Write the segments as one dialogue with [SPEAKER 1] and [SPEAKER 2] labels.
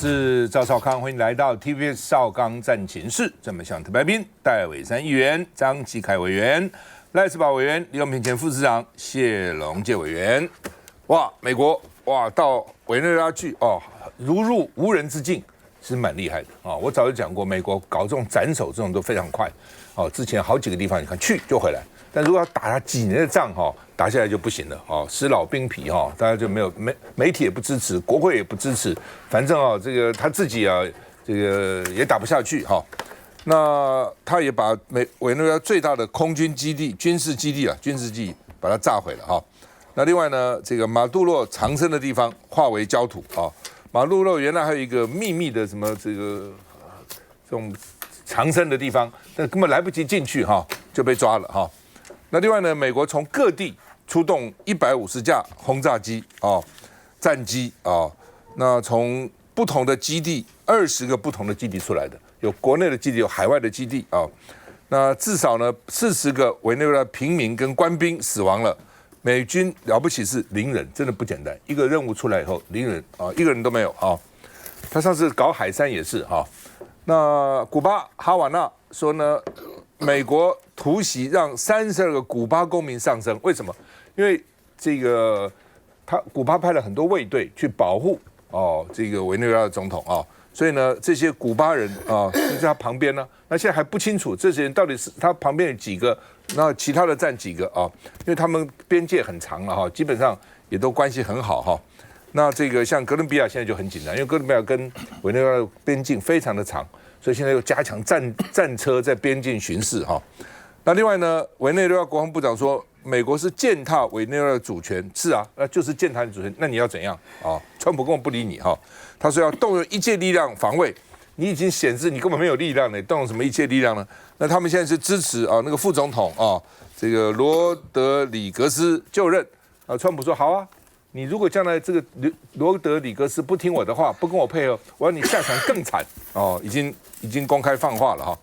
[SPEAKER 1] 是赵少康，欢迎来到 TVS 少康战情室。这么向特派宾戴伟山议员、张启凯委员、赖世宝委员、李永平前副市长、谢龙介委员。哇，美国哇到委内瑞拉去哦，如入无人之境，是蛮厉害的啊、哦！我早就讲过，美国搞这种斩首这种都非常快哦。之前好几个地方你看去就回来，但如果要打他几年的仗哈、哦，打下来就不行了哦，尸老兵疲哈、哦，大家就没有媒体也不支持，国会也不支持，反正啊、哦，这个他自己啊，这个也打不下去哈、哦。那他也把委内瑞拉最大的空军基地、军事基地把它炸毁了哈、哦。那另外呢，这个马杜罗藏身的地方化为焦土啊、哦。马杜罗原来还有一个秘密的什么这种藏身的地方，但根本来不及进去哈、哦，就被抓了哈、哦。那另外呢，美国从各地出动150架轰炸机啊、战机啊，那从不同的基地20个不同的基地出来的，有国内的基地，有海外的基地啊。那至少呢40个委内瑞拉平民跟官兵死亡了。美军了不起是0人，真的不简单。一个任务出来以后，0人啊，一个人都没有啊。他上次搞海山也是哈。那古巴哈瓦那说呢，美国突袭让32个古巴公民丧生，为什么？因为这个古巴派了很多卫队去保护这个委内瑞拉的总统啊。所以呢，这些古巴人啊，就在他旁边呢。那现在还不清楚这些人到底是他旁边有几个，那其他的占几个啊？因为他们边界很长了哈，基本上也都关系很好哈。那这个像哥伦比亚现在就很紧张，因为哥伦比亚跟委内瑞拉边境非常的长，所以现在又加强战车在边境巡视哈。那另外呢，委内瑞拉国防部长说，美国是践踏委内瑞拉的主权，是啊，那就是践踏你主权，那你要怎样啊？川普根本不理你哈。他说要动用一切力量防卫，你已经显示你根本没有力量了，你动用什么一切力量呢？那他们现在是支持那个副总统这个罗德里格斯就任川普说好啊，你如果将来这个罗德里格斯不听我的话，不跟我配合，我要你下场更惨已经公开放话了哈。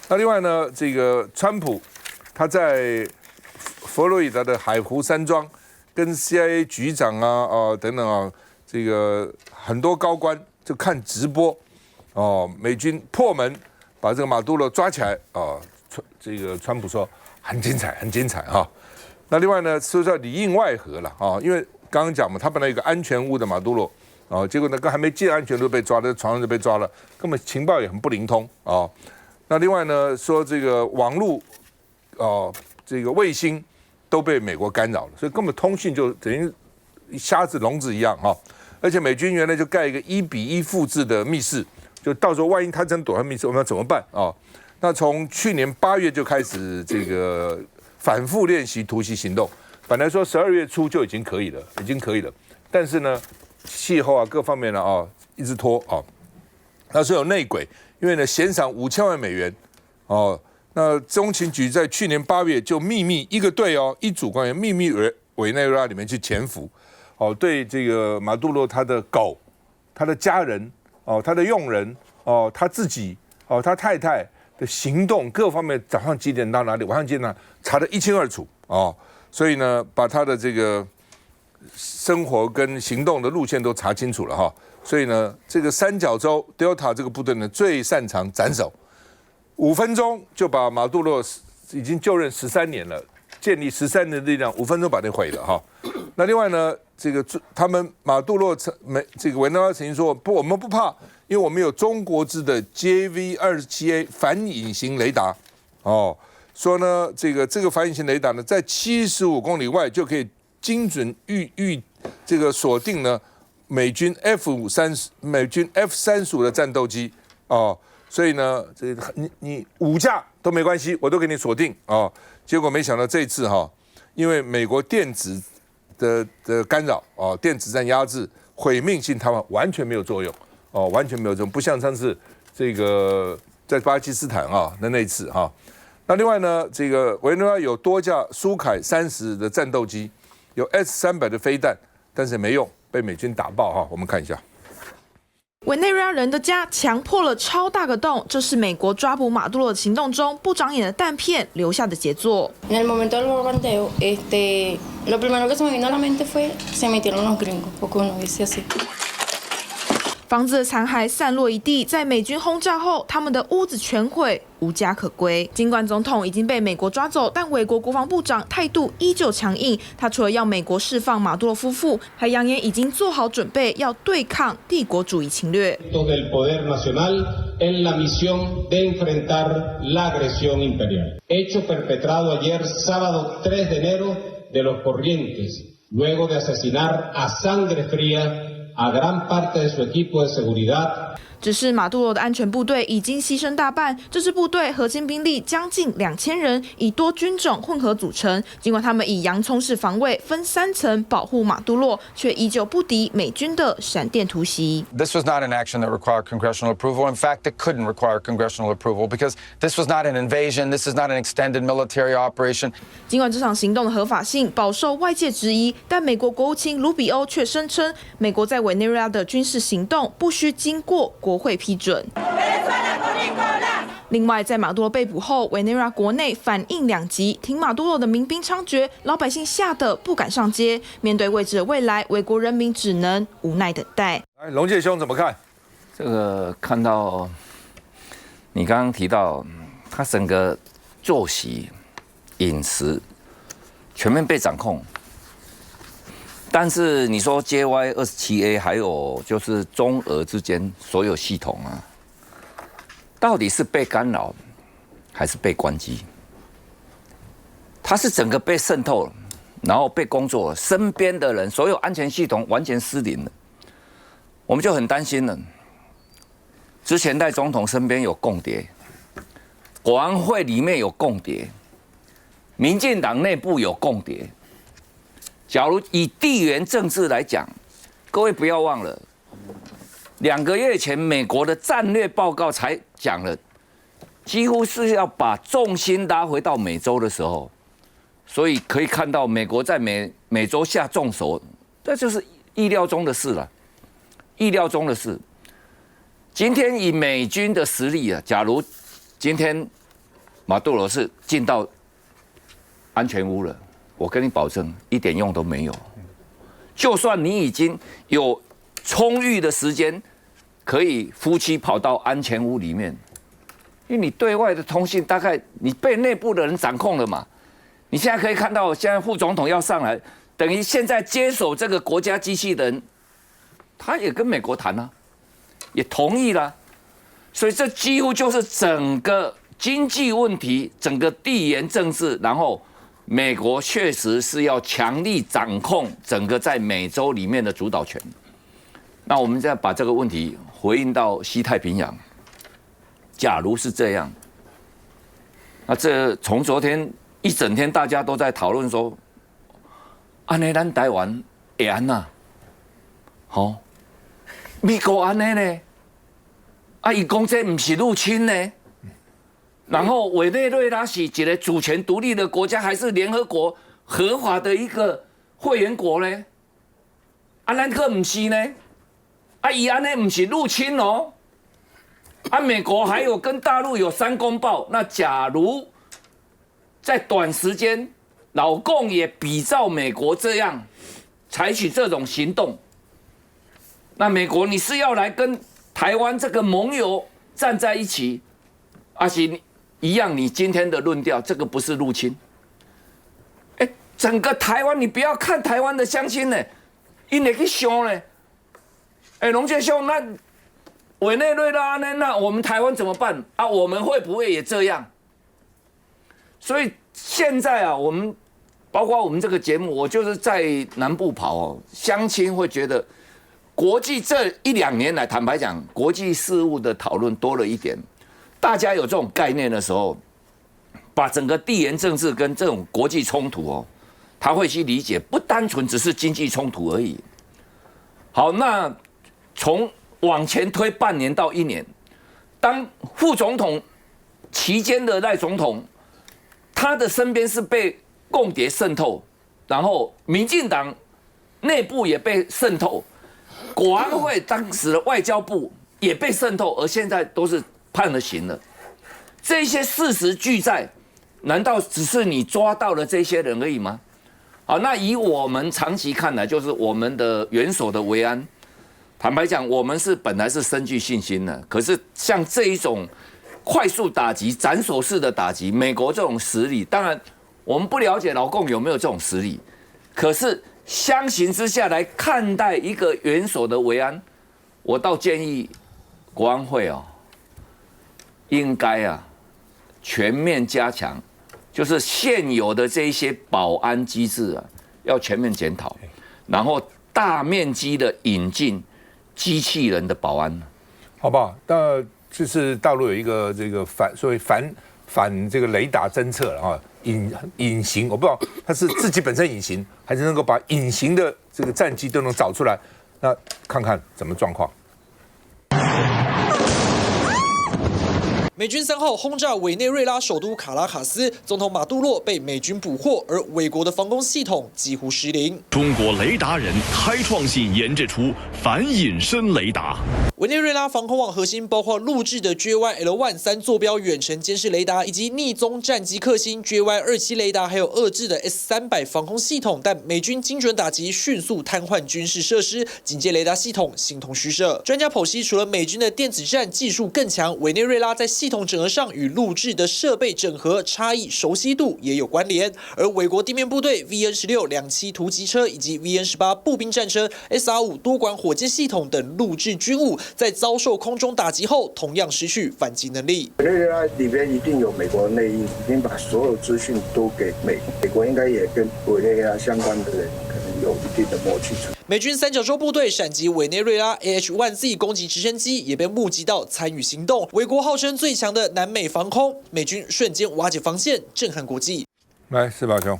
[SPEAKER 1] 那另外呢，这个川普他在佛罗里达的海湖山庄跟 CIA 局长等等这个很多高官就看直播美军破门把这个马杜罗抓起来这个川普说很精彩，很精彩哈。那另外呢，说叫里应外合了因为刚刚讲嘛，他本来有个安全屋的马杜罗结果呢，还没进安全屋被抓了，在床上就被抓了，根本情报也很不灵通那另外呢，说这个网络这个卫星都被美国干扰了，所以根本通讯就等于瞎子聋子一样而且美军原来就盖一个1:1复制的密室，就到时候万一他真躲在密室，我们要怎么办那从去年8月就开始这个反复练习突袭行动，本来说12月初就已经可以了，但是呢，气候各方面呢一直拖那是有内鬼，因为呢悬赏5000万美元那中情局在去年8月就秘密一个队一组官员秘密委内瑞拉里面去潜伏对这个马杜罗他的狗、他的家人他的佣人他自己他太太的行动各方面，早上几点到哪里，晚上几点查得一清二楚所以呢，把他的这个生活跟行动的路线都查清楚了所以呢，这个三角洲 Delta 这个部队呢最擅长斩首，5分钟就把马杜罗已经就任13年了，建立13年的力量，5分钟把它毁了那另外呢，这个他们马杜罗这个委内瑞拉曾经说不，我们不怕，因为我们有中国制的 JV-27A 反隐形雷达说呢这个反隐形雷达呢在75公里外就可以精准这个锁定呢美军 F-35的战斗机所以呢这你5架都没关系，我都给你锁定结果没想到这次因为美国电子的干扰电子战压制毁灭性台湾完全没有作用完全没有作用，不像上次这个在巴基斯坦的那一次那另外呢，这个委内瑞拉有多架苏凯30的战斗机，有 S-300的飞弹，但是没用，被美军打爆我们看一下。
[SPEAKER 2] 委内瑞拉人的家强破了超大个洞，这是美国抓捕马杜罗的行动中不长眼的弹片留下的杰作。
[SPEAKER 3] En el momento del bombardeo, lo primero que se me vino a la mente fue se metieron los gringos, porque uno dice así.
[SPEAKER 2] 房子的残骸散落一地，在美军轰炸后，他们的屋子全毁，无家可归。尽管总统已经被美国抓走，但美国国防部长态度依旧强硬。他除了要美国释放马杜罗夫妇，还扬言已经做好准备要对抗帝国主义侵略。
[SPEAKER 3] del poder nacional en la misión de enfrentar la agresión imperial. Hecho perpetrado ayer sábado 3 de enero de los Corrientes, luego de asesinar a sangre fría a gran parte de su equipo de seguridad.
[SPEAKER 2] 只是马杜罗的安全部队已经牺牲大半，这支部队核心兵力将近2000人，以多军种混合组成。尽管他们以洋葱式防卫分3层保护马杜罗，却依旧不敌美军的闪电突袭。
[SPEAKER 4] This was not an action that required congressional approval. In fact, it couldn't require congressional approval because this was not an invasion. This is not an extended military operation.
[SPEAKER 2] 尽管这场行动的合法性饱受外界质疑，但美国国务卿卢比欧却声称，美国在委内瑞拉的军事行动不需经过国会批准。另外，在马杜罗被捕后，委内瑞拉国内反应两极，挺马杜罗的民兵猖獗，老百姓吓得不敢上街。面对未知的未来，委国人民只能无奈等待。
[SPEAKER 1] 龙介兄怎么看？
[SPEAKER 5] 这个看到你刚刚提到，他整个作息、饮食全面被掌控。但是你说 JY27A 还有就是中俄之间所有系统啊，到底是被干扰还是被关机？它是整个被渗透了，然后被工作，身边的人所有安全系统完全失灵了，我们就很担心了。之前代总统身边有共谍，国安会里面有共谍，民进党内部有共谍。假如以地缘政治来讲，各位不要忘了，2个月前美国的战略报告才讲了，几乎是要把重心拉回到美洲的时候，所以可以看到美国在美洲下重手，这就是意料中的事了，意料中的事。今天以美军的实力啊，假如今天马杜罗是进到安全屋了。我跟你保证，一点用都没有。就算你已经有充裕的时间，可以夫妻跑到安全屋里面，因为你对外的通信大概你被内部的人掌控了嘛。你现在可以看到，现在副总统要上来，等于现在接手这个国家机器人，他也跟美国谈了，也同意了，所以这几乎就是整个经济问题，整个地缘政治，然后。美国确实是要强力掌控整个在美洲里面的主导权。那我们再把这个问题回应到西太平洋。假如是这样，那这从昨天一整天大家都在讨论说，安尼咱台湾会安呐？好，美国安尼呢？啊，伊讲这不是入侵呢？然后委内瑞拉是一个主权独立的国家，还是联合国合法的一个会员国呢？啊，咱可不是呢？啊，伊安尼不是入侵哦。啊，美国还有跟大陆有3公报。那假如在短时间，老共也比照美国这样采取这种行动，那美国你是要来跟台湾这个盟友站在一起，还是？一样，你今天的论调，这个不是入侵。整个台湾，你不要看台湾的乡亲呢，因为去想呢。龙介兄，那委内瑞拉呢？那我们台湾怎么办啊？我们会不会也这样？所以现在啊，我们包括我们这个节目，我就是在南部跑哦，乡亲会觉得，国际这1-2年来，坦白讲，国际事务的讨论多了一点。大家有这种概念的时候，把整个地缘政治跟这种国际冲突哦，他会去理解，不单纯只是经济冲突而已。好，那从往前推半年到1年，当副总统期间的赖总统，他的身边是被共谍渗透，然后民进党内部也被渗透，国安会当时的外交部也被渗透，而现在都是。判了刑了，这些事实俱在，难道只是你抓到了这些人而已吗？好，那以我们长期看来，就是我们的元首的维安，坦白讲，我们本来是深具信心的，可是像这一种快速打击、斩首式的打击，美国这种实力，当然我们不了解老共有没有这种实力，可是相形之下来看待一个元首的维安，我倒建议国安会应该全面加强，就是现有的这一些保安机制要全面检讨，然后大面积的引进机器人的保安，
[SPEAKER 1] 好不好？那就是大陆有一个这个所谓反这个雷达侦测了隐形，我不知道它是自己本身隐形，还是能够把隐形的这个战机都能找出来，那看看怎么状况。
[SPEAKER 6] 美军3号轰炸委内瑞拉首都卡拉卡斯，总统马杜洛被美军捕获，而美国的防空系统几乎失灵。
[SPEAKER 7] 中国雷达人开创性研制出反隐身雷达。
[SPEAKER 6] 委内瑞拉防空网核心包括录制的 JYL-1 坐标远程监视雷达，以及逆踪战机克星 JY-27 雷达，还有遏制的 S-300防空系统。但美军精准打击迅速瘫痪军事设施，警戒雷达系统形同虚设。专家剖析，除了美军的电子战技术更强，委内瑞拉在系统整合上与录制的设备整合差异、熟悉度也有关联。而美国地面部队 VN-16 2栖突击车以及 VN-18 步兵战车、SR-5 多管火箭系统等录制军务，在遭受空中打击后，同样失去反击能力。
[SPEAKER 8] 委内瑞拉里边一定有美国的内应，已经把所有资讯都给美国，应该也跟委内瑞拉相关的人可能有一定的默契。
[SPEAKER 6] 美军三角洲部队闪击委内瑞拉 AH-1Z 攻击直升机，也被募集到参与行动。美国号称最强的南美防空，美军瞬间瓦解防线，震撼国际。
[SPEAKER 1] 来，施宝兄，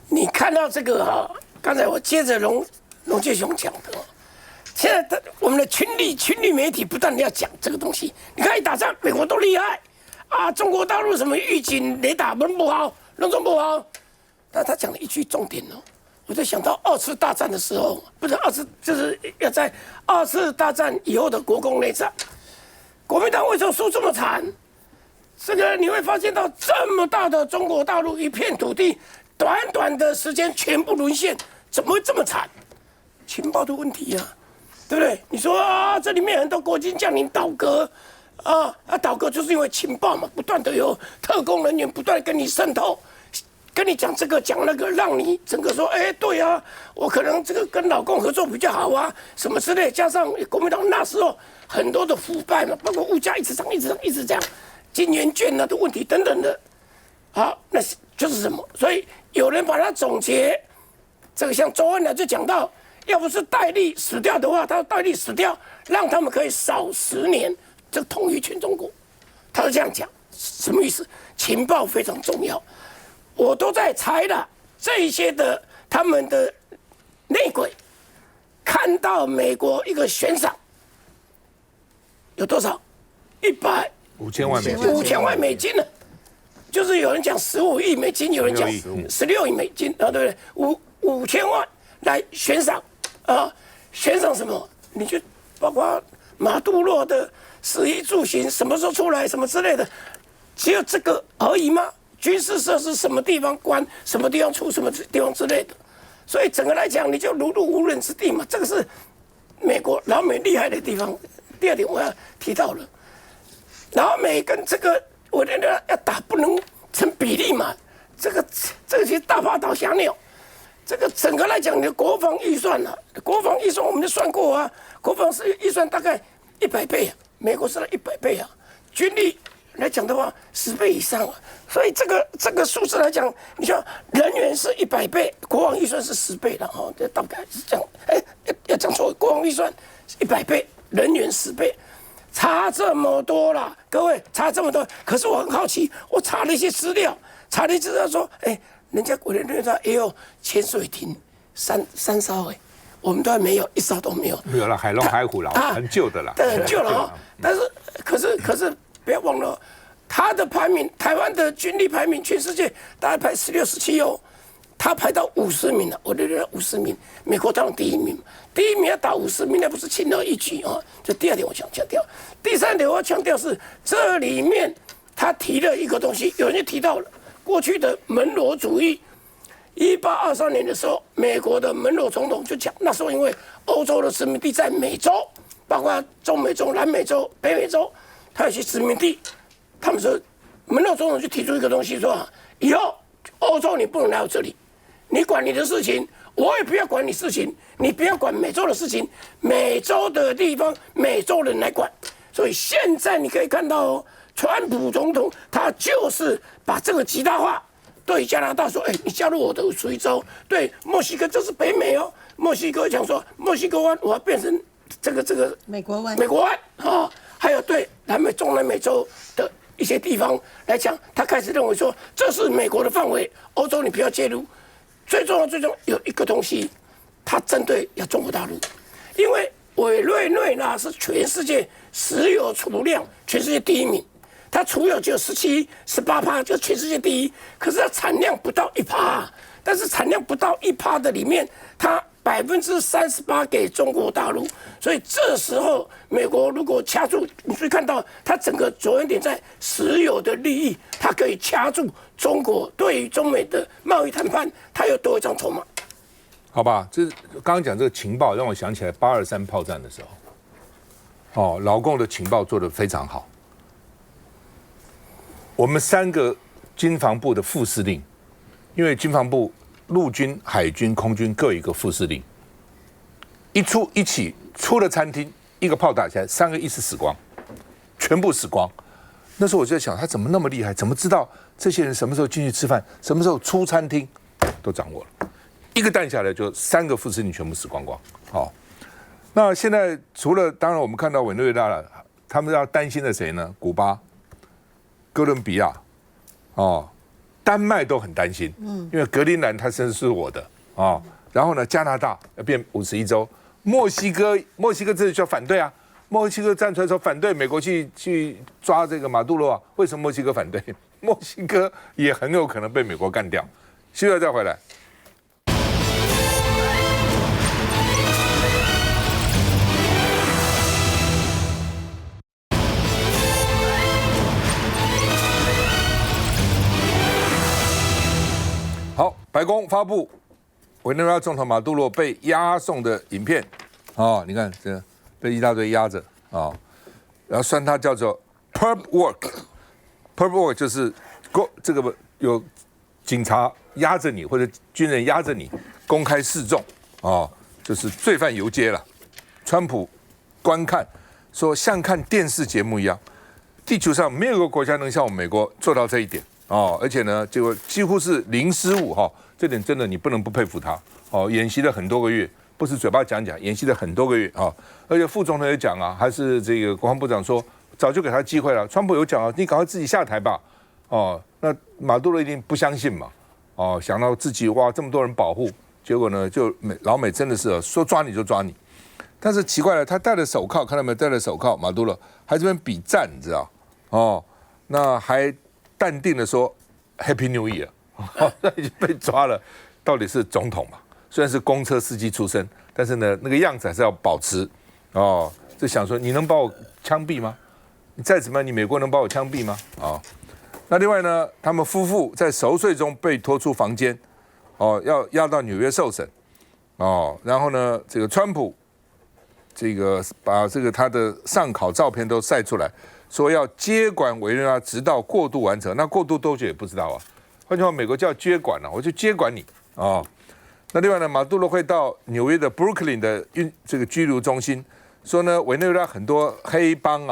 [SPEAKER 9] 你看到这个刚才我接着龙介雄讲的现在我们的群力媒体不断的要讲这个东西。你看一打仗，美国都厉害中国大陆什么预警雷达不好，弄不好。但他讲了一句重点我就想到2次大战的时候，不是就是要在2次大战以后的国共内战，国民党为什么输这么惨？这个你会发现到这么大的中国大陆一片土地，短短的时间全部沦陷，怎么会这么惨？情报的问题对不对？你说这里面很多国军将领倒戈倒戈就是因为情报嘛，不断的有特工人员不断跟你渗透。跟你讲这个讲那个，让你整个说，对我可能这个跟老共合作比较好什么之类，加上国民党那时候很多的腐败嘛，包括物价一直涨，一直涨，金圆券的问题等等的，好，那就是什么？所以有人把它总结，这个像周恩来就讲到，要不是戴笠死掉的话，他说戴笠死掉，让他们可以少10年，这统一全中国，他是这样讲，什么意思？情报非常重要。我都在猜了，这一些的他们的内鬼看到美国一个悬赏有多少
[SPEAKER 1] ？5000万美金
[SPEAKER 9] ，5000万美金呢？就是有人讲15亿美金，有人讲16亿美金对不对？5000万来悬赏悬赏什么？你就包括马杜洛的食衣住行什么时候出来，什么之类的，只有这个而已吗？军事设施什么地方关，什么地方出，什么地方之类的，所以整个来讲，你就如入无人之地嘛。这个是老美厉害的地方。第二点我要提到了，老美跟这个我觉得要打不能成比例嘛。这个其实大炮倒小鸟。这个整个来讲，你的国防预算国防预算我们就算过国防是预算大概100倍美国是100倍军力来讲的话10倍以上所以这个数字来讲，你像人员是100倍，国防预算是10倍了这大概是这样。要讲错，国防预算100倍，人员10倍，差这么多啦，各位差这么多。可是我很好奇，我查了一些资料，说，人家委内瑞拉也有潜水艇三艘我们都还没有，1艘都没有。
[SPEAKER 1] 没有了，海龙海虎了，很旧的了。
[SPEAKER 9] 对，很旧了但是可是不要忘了，他的排名，台湾的军力排名，全世界大概排16、17他排到50名了，我觉得50名，美国当然第一名要打50名，那不是轻而易举这第二点我想强调。第三点我要强调是，这里面他提了一个东西，有人就提到了过去的门罗主义， 1823年的时候，美国的门罗总统就讲，那时候因为欧洲的殖民地在美洲，包括中美洲、南美洲、北美洲，他有些殖民地，他们说门罗总统就提出一个东西说，以后欧洲你不能来到这里，你管你的事情，我也不要管你事情，你不要管美洲的事情，美洲的地方美洲人来管。所以现在你可以看到，川普总统他就是把这个极大化。对加拿大说，你加入我的属于州；对墨西哥，这是北美哦。墨西哥讲说，墨西哥湾我要变成这个
[SPEAKER 10] 美国湾
[SPEAKER 9] 啊，还有对中南美洲的一些地方来讲，他开始认为说这是美国的范围，欧洲你不要介入。最重要有一个东西，他针对中国大陆，因为委内瑞拉是全世界石油储量全世界第1名。它储有只有17、18%，就全世界第1。可是它产量不到1%，但是产量不到1%的里面，它38%给中国大陆。所以这时候美国如果掐住，你会看到它整个着眼点在石油的利益，它可以掐住中国对于中美的贸易谈判，它又多一张筹码。
[SPEAKER 1] 好吧，这刚刚讲这个情报让我想起来823炮战的时候，老共的情报做得非常好。我们3个军防部的副司令，因为军防部陆军、海军、空军各一个副司令，一起出了餐厅，一个炮打起来，3个一次死光，全部死光。那时候我就在想，他怎么那么厉害？怎么知道这些人什么时候进去吃饭，什么时候出餐厅，都掌握了。一个弹下来，就3个副司令全部死光光。好，那现在除了当然我们看到委内瑞拉了，他们要担心的谁呢？古巴、哥伦比亚，丹麦都很担心，因为格陵兰它甚至是我的然后呢，加拿大要变51州，墨西哥这里就要反对啊，墨西哥站出来说反对美国去抓这个马杜罗啊，为什么墨西哥反对？墨西哥也很有可能被美国干掉。休息再回来。好，白宫发布委内瑞拉总统马杜罗被押送的影片，你看这个被一大堆压着然后算他叫做 perp work 就是这个有警察压着你或者军人压着你公开示众就是罪犯游街了。川普观看说像看电视节目一样，地球上没有个国家能像我们美国做到这一点。而且呢，结果几乎是零失误这点真的你不能不佩服他演习了很多个月，不是嘴巴讲，演习了很多个月而且副总统也讲还是这个国防部长说早就给他机会了，川普有讲你赶快自己下台吧那马杜罗一定不相信嘛想到自己哇这么多人保护，结果呢就老美真的是说抓你就抓你，但是奇怪了，他戴了手铐，看到没有？戴了手铐，马杜罗还这边比赞，你知道那还淡定的说 Happy New Year 已经被抓了，到底是总统嘛？虽然是公车司机出身，但是呢那个样子还是要保持就想说你能把我枪毙吗？你再怎么样，你美国能把我枪毙吗？那另外呢，他们夫妇在熟睡中被拖出房间要到纽约受审然后呢这个川普这个把这个他的上考照片都晒出来，说要接管委内瑞拉直到过渡完成，那过渡多久也不知道换句话，美国叫接管我就接管你那另外呢，马杜罗会到纽约的 Brooklyn 的这个拘留中心，说呢委内瑞拉很多黑帮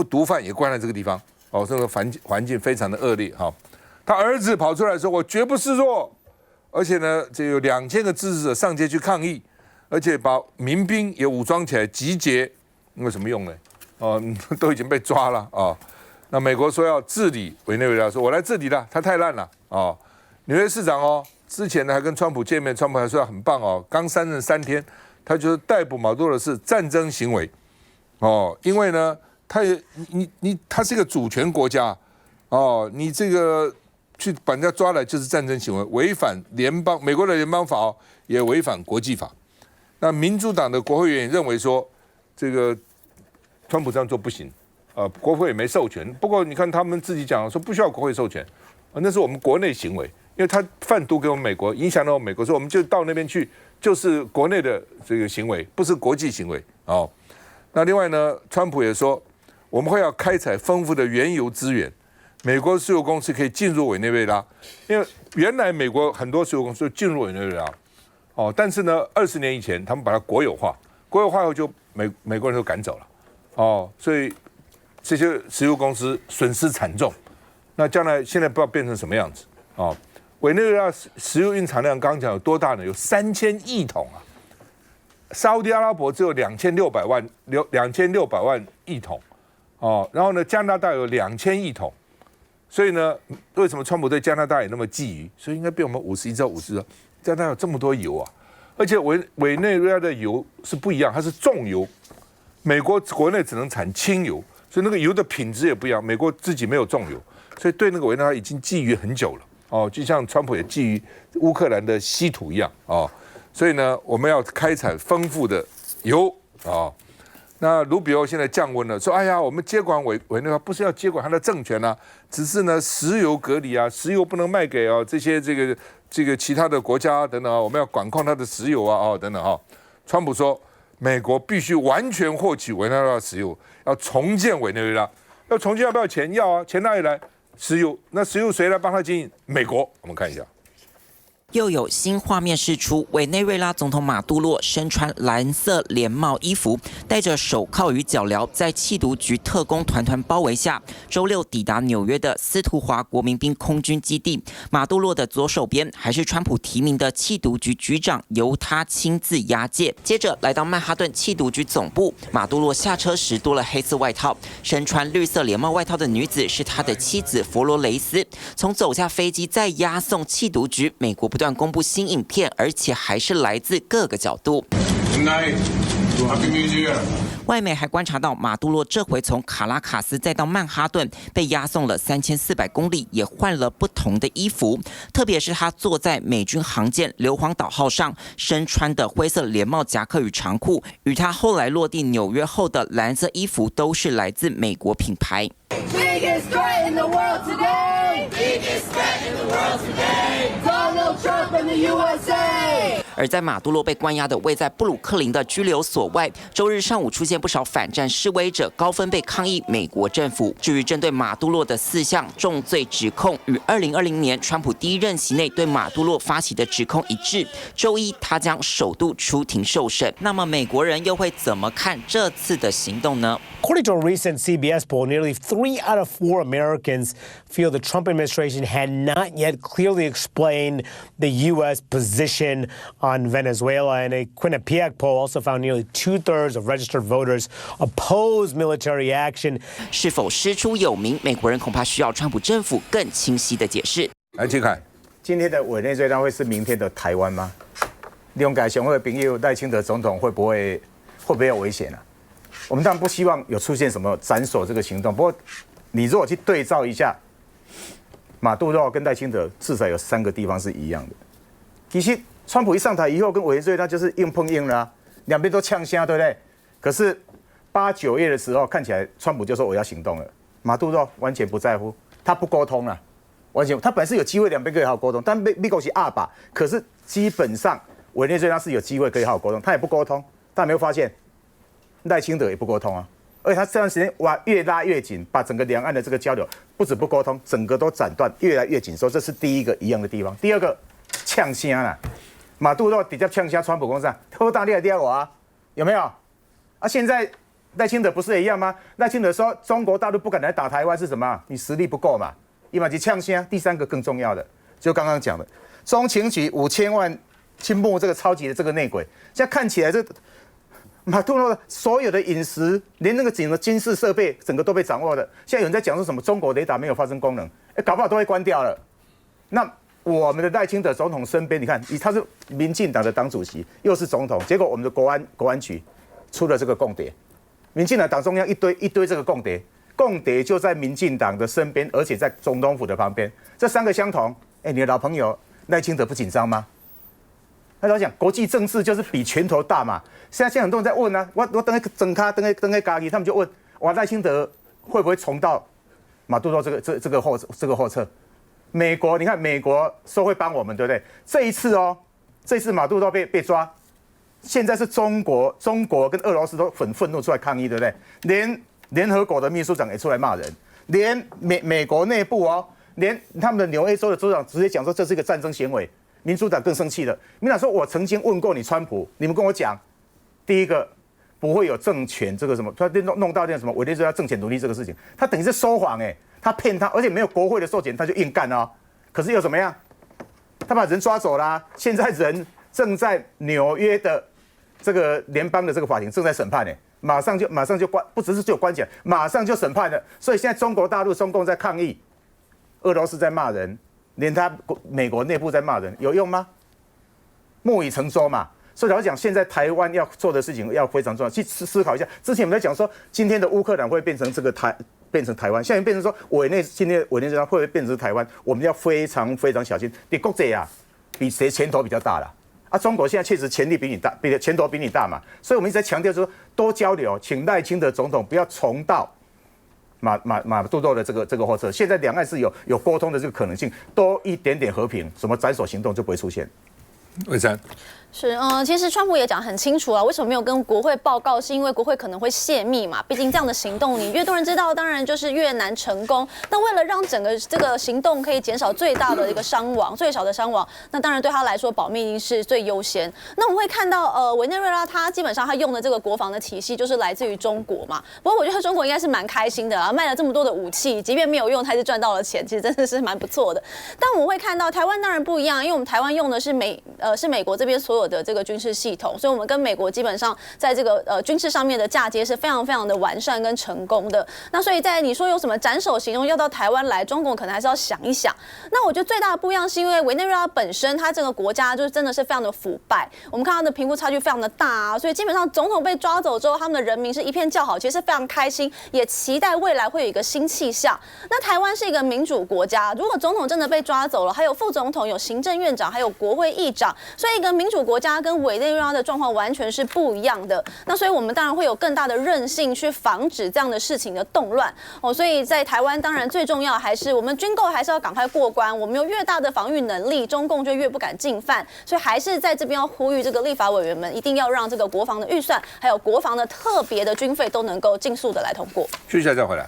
[SPEAKER 1] 毒贩也关在这个地方这个环境非常的恶劣他儿子跑出来说我绝不示弱，而且呢这有2000个支持者上街去抗议，而且把民兵也武装起来集结，有什么用呢？都已经被抓了那美国说要治理委内瑞拉，说我来治理了，他太烂了纽约市长之前呢还跟川普见面，川普还说很棒刚上任3天，他就是逮捕马杜罗是战争行为因为呢他是一个主权国家你这个去把人家抓来就是战争行为，违反美国的联邦法也违反国际法。那民主党的国会议员也认为说这个川普这样做不行国会也没授权，不过你看他们自己讲说不需要国会授权那是我们国内行为，因为他贩毒给我们美国，影响到我们美国，所以我们就到那边去，就是国内的这个行为，不是国际行为哦。那另外呢，川普也说，我们会要开采丰富的原油资源，美国石油公司可以进入委内瑞拉，因为原来美国很多石油公司进入委内瑞拉，哦，但是呢，20年以前他们把它国有化，国有化后就美国人都赶走了，哦，所以这些石油公司损失惨重，那将来现在不知道变成什么样子哦。委内瑞拉石油蕴藏量刚刚讲有多大呢？有3000亿桶啊。沙烏地阿拉伯只有2600万亿桶，哦，然后呢，加拿大有2000亿桶，所以呢，为什么川普对加拿大也那么觊觎？所以应该比我们51兆50兆，加拿大有这么多油啊，而且委内瑞拉的油是不一样，它是重油，美国国内只能产轻油，所以那个油的品质也不一样，美国自己没有重油，所以对那个委内瑞拉已经觊觎很久了，哦，就像川普也觊觎乌克兰的稀土一样，哦。所以呢，我们要开采丰富的油啊。那卢比欧现在降温了，说：“哎呀，我们接管委内瑞拉不是要接管他的政权啊，只是呢石油隔离啊，石油不能卖给这些这个其他的国家等等啊，我们要管控他的石油啊等等啊。”川普说，美国必须完全获取委内瑞拉石油，要重建委内瑞拉，要重建要不要钱？要啊，钱哪里来？石油，那石油谁来帮他经营？美国，我们看一下。
[SPEAKER 10] 又有新画面释出，委内瑞拉总统马杜洛身穿蓝色连帽衣服，戴着手铐与脚镣，在缉毒局特工团包围下，周六抵达纽约的司徒华国民兵空军基地。马杜洛的左手边还是川普提名的缉毒局局长，由他亲自押解。接着来到曼哈顿缉毒局总部，马杜洛下车时多了黑色外套，身穿绿色连帽外套的女子是他的妻子佛罗雷斯。从走下飞机再押送缉毒局，美国不断公布新影片，而且还是来自各个角度。外媒还观察到，马杜洛这回从卡拉卡斯再到曼哈顿，被押送了3400公里，也换了不同的衣服。特别是他坐在美军航舰硫磺岛号上，身穿的灰色连帽夹克与长裤，与他后来落地纽约后的蓝色衣服，都是来自美国品牌。Biggest threat in the world today. Biggest threat in the world today. Donald Trump and the USA. 而在马杜洛被关押的位在布鲁克林的拘留所外，周日上午出现不少反战示威者，高分贝抗议美国政府。至于针对马杜洛的4项重罪指控，与2020年川普第一任期内对马杜洛发起的指控一致。周一他将首度出庭受审。那么美国人又会怎么看这次的行动呢？
[SPEAKER 11] According to a recent CBS poll, nearly 3 out of 4 Americans feel the Trump administration had not yet clearly explained the U.S. position on Venezuela. And a Quinnipiac poll also found nearly 2/3 of registered voters oppose military action.
[SPEAKER 10] 是否师出有名？美国人恐怕需要川普政府更清晰的解释。
[SPEAKER 1] 来，请看，
[SPEAKER 12] 今天的委内瑞拉会是明天的台湾吗？利用改雄会的朋友赖清德总统会不会有危险啊？我们当然不希望有出现什么斩首这个行动，不过你如果去对照一下，马杜洛跟赖清德至少有3个地方是一样的。其实川普一上台以后，跟委内瑞拉就是硬碰硬了啊，两边都呛声，对不对？可是8、9月的时候，看起来川普就说我要行动了，马杜洛完全不在乎，他不沟通了，完全他本来是有机会两边可以好好沟通，但美国是2把，可是基本上委内瑞拉是有机会可以好好沟通，他也不沟通，大家有没有发现？赖清德也不沟通啊，而且他这段时间越拉越紧，把整个两岸的这个交流不止不沟通，整个都斩断，越来越紧收。这是第一个一样的地方。第二个呛声啦，马杜洛直接呛声，川普公上偷大力的第我啊，有没有？啊，现在赖清德不是也一样吗？赖清德说中国大陆不敢来打台湾是什么？你实力不够嘛，一马就呛声。第3个更重要的，就刚刚讲的，中情局5000万去募这个超级的这个内鬼，现在看起来这。马杜洛所有的饮食，连那个整个军事设备，整个都被掌握了。现在有人在讲说什么中国雷达没有发生功能，搞不好都会关掉了。那我们的赖清德总统身边，你看，他是民进党的党主席，又是总统，结果我们的国安局出了这个共谍，民进党党中央一堆这个共谍就在民进党的身边，而且在总统府的旁边，这3个相同。你的老朋友赖清德不紧张吗？他老讲国际政治就是比拳头大嘛。现在很多人在问啊，我等下整咖等下咖喱，他们就问，哇，赖清德会不会重蹈马杜洛这个后撤？美国，你看美国说会帮我们，对不对？这一次马杜罗被抓，现在是中国跟俄罗斯都很愤怒出来抗议，对不对？连联合国的秘书长也出来骂人，连美国内部连他们的纽约州的州长直接讲说这是一个战争行为。民主党更生气了，民主党说我曾经问过你川普，你们跟我讲，第一个不会有政权这个什么，他弄到那什么委内瑞拉政权独立这个事情，他等于是说谎他骗他，而且没有国会的授权他就硬干可是又怎么样？他把人抓走啦，现在人正在纽约的这个联邦的这个法庭正在审判马上就关，不只是只有关起来，马上就审判了。所以现在中国大陆中共在抗议，俄罗斯在骂人，连他美国内部在骂人，有用吗？木已成舟嘛。所以老实讲，现在台湾要做的事情要非常重要，去思考一下。之前我们在讲说，今天的乌克兰会变成变成台湾，现在变成说今天委内瑞拉会不会变成台湾？我们要非常非常小心。你国际比谁拳头比较大啦？中国现在确实权力比你大，拳头比你大嘛。所以我们一直在强调说，多交流，请赖清德总统不要重蹈马杜罗的这个货车。现在两岸是有沟通的这个可能性，多一点点和平，什么斩首行动就不会出现。
[SPEAKER 1] 魏珊。
[SPEAKER 13] 是，其实川普也讲很清楚啊，为什么没有跟国会报告？是因为国会可能会泄密嘛。毕竟这样的行动，你越多人知道，当然就是越难成功。那为了让整个这个行动可以减少最大的一个伤亡、最少的伤亡，那当然对他来说保密一定是最优先。那我们会看到，委内瑞拉它基本上它用的这个国防的体系就是来自于中国嘛。不过我觉得中国应该是蛮开心的啊，卖了这么多的武器，即便没有用，它还是赚到了钱，其实真的是蛮不错的。但我们会看到台湾当然不一样，因为我们台湾用的是美国这边所有的这个军事系统，所以我们跟美国基本上在这个军事上面的嫁接是非常非常的完善跟成功的。那所以在你说有什么斩首行动要到台湾来，中国可能还是要想一想。那我觉得最大的不一样是因为委内瑞拉本身它这个国家就是真的是非常的腐败，我们看到的贫富差距非常的大啊，所以基本上总统被抓走之后，他们的人民是一片叫好，其实是非常开心，也期待未来会有一个新气象。那台湾是一个民主国家，如果总统真的被抓走了，还有副总统、有行政院长、还有国会议长，所以一个民主国家跟委内瑞拉的状况完全是不一样的。那所以我们当然会有更大的韧性去防止这样的事情的动乱所以在台湾当然最重要还是我们军购还是要赶快过关，我们有越大的防御能力，中共就越不敢进犯。所以还是在这边要呼吁这个立法委员们，一定要让这个国防的预算还有国防的特别的军费都能够尽速的来通过。
[SPEAKER 1] 休息一下再回来。